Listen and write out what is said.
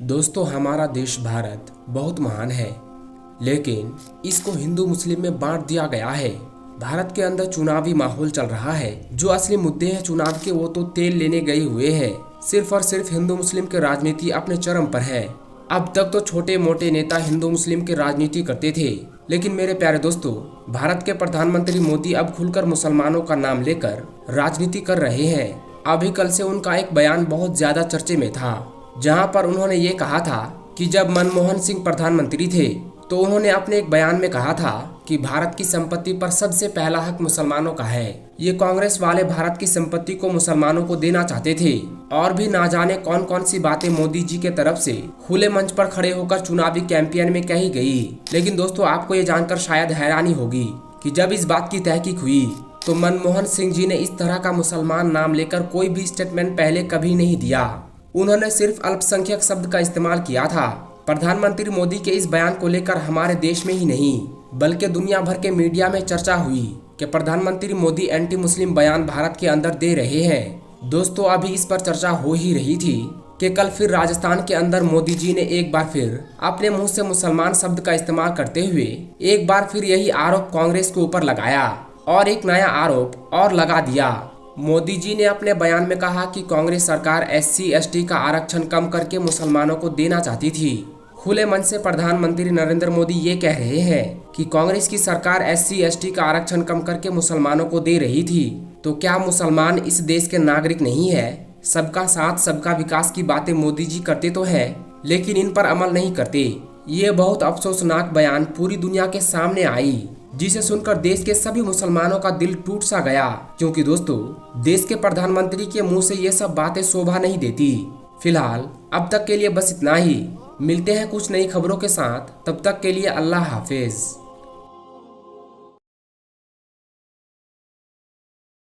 दोस्तों, हमारा देश भारत बहुत महान है, लेकिन इसको हिंदू मुस्लिम में बांट दिया गया है। भारत के अंदर चुनावी माहौल चल रहा है। जो असली मुद्दे हैं चुनाव के, वो तो तेल लेने गए हुए हैं। सिर्फ और सिर्फ हिंदू मुस्लिम की राजनीति अपने चरम पर है। अब तक तो छोटे मोटे नेता हिंदू मुस्लिम की राजनीति करते थे, लेकिन मेरे प्यारे दोस्तों, भारत के प्रधानमंत्री मोदी अब खुलकर मुसलमानों का नाम लेकर राजनीति कर रहे हैं। अभी कल से उनका एक बयान बहुत ज्यादा चर्चे में था, जहां पर उन्होंने ये कहा था कि जब मनमोहन सिंह प्रधानमंत्री थे तो उन्होंने अपने एक बयान में कहा था कि भारत की संपत्ति पर सबसे पहला हक मुसलमानों का है। ये कांग्रेस वाले भारत की संपत्ति को मुसलमानों को देना चाहते थे और भी ना जाने कौन कौन सी बातें मोदी जी के तरफ से खुले मंच पर खड़े होकर चुनावी कैंपेन में कही गई। लेकिन दोस्तों, आपको ये जानकर शायद हैरानी होगी कि जब इस बात की तहकीक हुई तो मनमोहन सिंह जी ने इस तरह का मुसलमान नाम लेकर कोई भी स्टेटमेंट पहले कभी नहीं दिया। उन्होंने सिर्फ अल्पसंख्यक शब्द का इस्तेमाल किया था। प्रधानमंत्री मोदी के इस बयान को लेकर हमारे देश में ही नहीं बल्कि दुनिया भर के मीडिया में चर्चा हुई कि प्रधानमंत्री मोदी एंटी मुस्लिम बयान भारत के अंदर दे रहे हैं। दोस्तों, अभी इस पर चर्चा हो ही रही थी कि कल फिर राजस्थान के अंदर मोदी जी ने एक बार फिर अपने मुंह से मुसलमान शब्द का इस्तेमाल करते हुए एक बार फिर यही आरोप कांग्रेस के ऊपर लगाया और एक नया आरोप और लगा दिया। मोदी जी ने अपने बयान में कहा कि कांग्रेस सरकार SC/ST का आरक्षण कम करके मुसलमानों को देना चाहती थी। खुले मन से प्रधानमंत्री नरेंद्र मोदी ये कह रहे हैं कि कांग्रेस की सरकार SC/ST का आरक्षण कम करके मुसलमानों को दे रही थी। तो क्या मुसलमान इस देश के नागरिक नहीं है? सबका साथ सबका विकास की बातें मोदी जी करते तो हैं, लेकिन इन पर अमल नहीं करते। ये बहुत अफसोसनाक बयान पूरी दुनिया के सामने आई, जिसे सुनकर देश के सभी मुसलमानों का दिल टूट सा गया। क्योंकि दोस्तों, देश के प्रधानमंत्री के मुंह से ये सब बातें शोभा नहीं देती। फिलहाल अब तक के लिए बस इतना ही। मिलते हैं कुछ नई खबरों के साथ, तब तक के लिए अल्लाह हाफिज।